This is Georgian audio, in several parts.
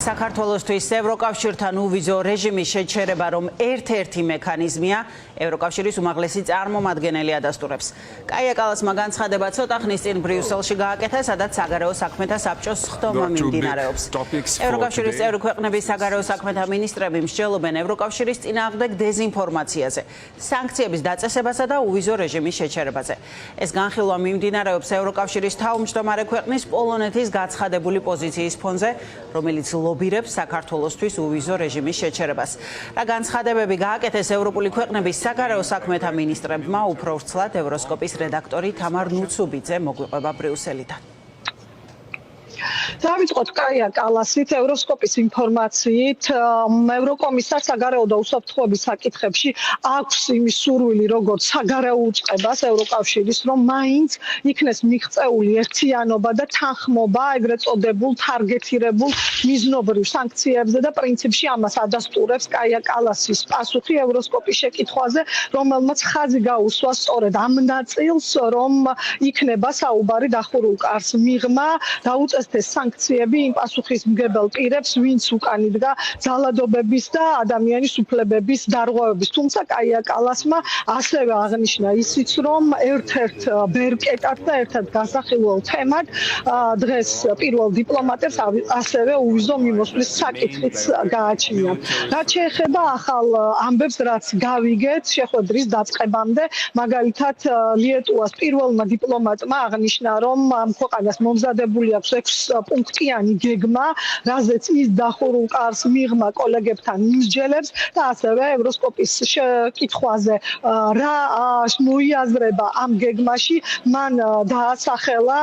საქართველოსთვის ევროკავშირთან უვიზო რეჟიმის შეჩერება, რომ ერთ-ერთი მექანიზმია ევროკავშირის უმაღლესი წარმომადგენელი ადასტურებს. კაია კალასმა განცხადება ცოტა ხნის წინ ბრიუსელში გააკეთა, სადაც საგარეო საქმეთა საბჭოს სხდომა მიმდინარეობს. ევროკავშირის წევრი ქვეყნების საგარეო საქმეთა მინისტრები მსჯელობენ ევროკავშირის წინააღმდეგ დეზინფორმაციაზე, სანქციების დაწესებასა და უვიზო რეჟიმის შეჩერებაზე. ეს განხილვა მიმდინარეობს ევროკავშირის თავმჯდომარე ქვეყნის პოლონეთის გაცხადებული პოზიციის ფონზე, რომელიც ლობირებს საქართველოსთვის უვიზო რეჟიმის შეჩერებას. რა განცხადებები გააკეთეს ევროპული ქვეყნების საგარეო საქმეთა მინისტრებმა, უფრო ვრცლად ევროსკოპის რედაქტორი თამარ ნუცუბიძე მოგვიყვება ბრიუსელიდან. დავიწყოთ კაია კალასით ევროსკოპის ინფორმაციით ევროკომისარ საგარეო და უსაფრთხოების საკითხებში აქვს იმის სურვილი როგორც საგარეო უწყებას ევროკავშირის რომ მაინც იქნეს მიღწეული ერთიანობა და თანხმობა ეგრეთ წოდებულ თარგეტირებულ მიზნობრივ სანქციებზე და პრინციპში ამას ადასტურებს კაია კალასის პასუხი ევროსკოპის შეკითხვაზე რომელმაც ხაზი გაუსვა სწორედ ამ ნაწილს რომ იქნება საუბარი დახურულ კარს მიღმა დაუწესდეს სანქციები იმ პასუხისმგებელ პირებს, ვინც უკან იდგა ძალადობების და ადამიანის უფლებების დარღვევების. თუმცა კაია კალასმა ასევე აღნიშნა ისიც, რომ ერთ-ერთ ბერკეტად და ერთ-ერთ გასახილველ თემად დღეს პირველ დიპლომატებს ასევე უვიზო მიმოსვლის საკითხიც გააჩნია. რაც შეეხება ახალ ამბებს, რაც გავიგეთ შეხვედრის დაწყებამდე, მაგალითად ლიეტუვას პირველმა დიპლომატმა აღნიშნა, რომ ამ ქვეყანას მომზადებული აქვს 6 პუნქტიანი გეგმა, რაზეც ის დახურულ კარს მიღმა კოლეგებთან იმსჯელებს და ასევე ევროსკოპის კითხვაზე რა მოიაზრება ამ გეგმაში, მან დაასახელა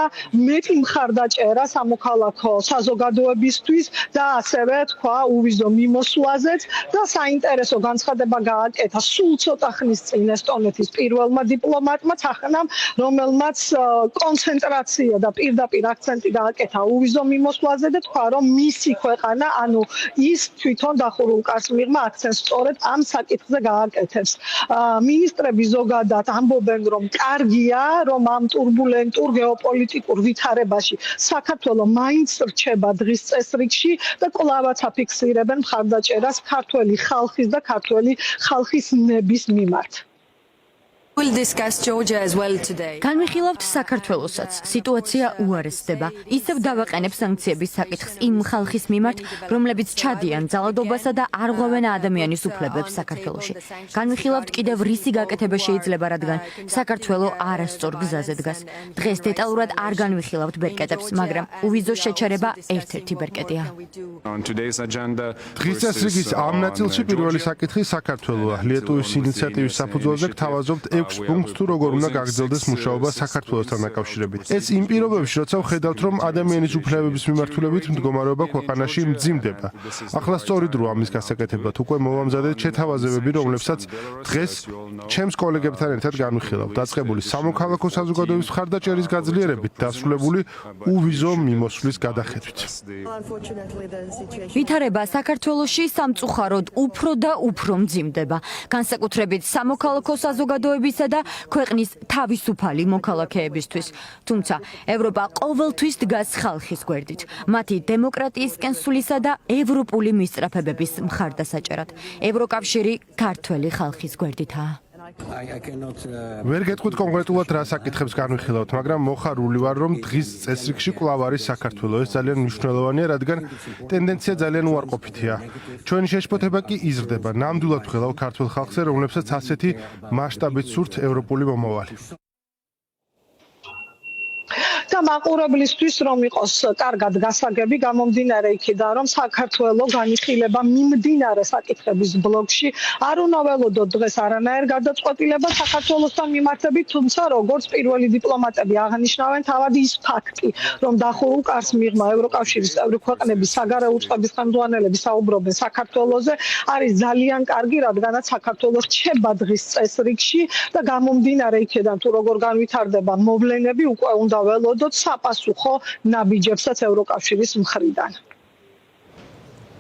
მეტი მხარდაჭერა სამოქალაქო საზოგადოებისთვის და ასევე თქვა უვიზო მიმოსვლაზეც და საინტერესო განცხადება გააკეთა სულ ცოტა ხნის წინ ესტონეთის პირველმა დიპლომატმა თახნამ, რომელმაც კონცენტრაცია და პირდაპირ აქცენტი გააკეთა უვიზო მიმოსვლაზე და თქვა რომ მისი ქვეყანა, ანუ ის თვითონ დახურულ კარს მიღმა აქცენტს სწორედ ამ საკითხზე გააკეთებს. მინისტრები ზოგადად ამბობენ რომ კარგია, რომ ამ ტურბულენტურ გეოპოლიტიკურ ვითარებაში საქართველოს მაინც რჩება დღის წესრიგში და კვლავაც აფიქსირებენ მხარდაჭერას ქართველი ხალხის და ქართველი ხალხის ნების მიმართ. განვიხილავთ საქართველოსაც. სიტუაცია უარესდება. ისევ დავაყენებ სანქციების საკითხს იმ ხალხის მიმართ, რომლებიც ჩადიან ძალადობასა და არ ღვევენ ადამიანის უფლებებს საქართველოში. განვიხილავთ კიდევ რისი გაკეთება შეიძლება, რადგან საქართველო არასწორ გზაზე დგას. დღეს დეტალურად არ განვიხილავთ ბერკეტებს, მაგრამ უვიზოს შეჩერება ერთ-ერთი ბერკეტია. დღის წესრიგის ამ ნაწილში პირველი საკითხი საქართველოა. ლიეტუვის ინიციატივის საფუძველზე გთავაზობთ 6 პუნქტს თუ როგორ უნდა გაგრძელდეს მუშაობა საქართველოსთან დაკავშირებით. ეს იმ პირობებში, როცა ვხედავთ, რომ ადამიანის უფლებების მიმართულებით მდგომარეობა ქვეყანაში მძიმდება. ახლა სწორი დროა ამის გასაკეთებლად. უკვე მოვამზადეთ შეთავაზებები, რომლებსაც დღეს ჩემს კოლეგებთან ერთად განვიხილავ. დაწყებული სამოქალაქო საზოგადოების მხარდაჭერის გაძლიერებით, დასრულებული უვიზო მიმოსვლის გადახედვით. ვითარება საქართველოში სამწუხაროდ უფრო და უფრო მძიმდება. განსაკუთრებით სამოქალაქო საზოგადოების და ქვეყნის თავისუფალი მოქალაქეებისთვის. თუმცა ევროპა ყოველთვის დგას ხალხის გვერდით, მათი დემოკრატიისკენ სვლისა და ევროპული მისწრაფებების მხარდასაჭერად. ევროკავშირი ქართველი ხალხის გვერდითაა. ვერ გეტყვით კონკრეტულად რა საკითხებს განვიხილავთ, მაგრამ მოხარული ვარ, რომ დღის წესრიგში კვლავ არის საქართველოს. ეს ძალიან მნიშვნელოვანია, რადგან ტენდენცია ძალიან უარყოფითია. ჩვენი შეშფოთება კი იზრდება. ნამდვილად ვღელავ ქართველ ხალხზე, რომლებსაც ასეთი მასშტაბით სურთ ევროპული მომავალი. და მაყურებლისთვის რომ იყოს კარგად გასაგები გამომდინარე იქიდან რომ საქართველოს განიხილება მიმდინარე საკითხების ბლოკში არ უნდა ველოდოთ დღეს არანაირ გადაწყვეტილებას საქართველოსთან მიმართებით, თუმცა როგორც პირველი დიპლომატები აღნიშნავენ, თავად ის ფაქტი რომ დახურულ კარს მიღმა ევროკავშირის წევრი ქვეყნების საგარეო უწყების ხელმძღვანელები საუბრობენ საქართველოზე არის ძალიან კარგი, რადგანაც საქართველოს რჩება დღის წესრიგში და გამომდინარე იქიდან თუ როგორ განვითარდება მოვლენები უკვე უნდა ველოდოთ საპასუხო ნაბიჯებსაც ევროკავშირის მხრიდან.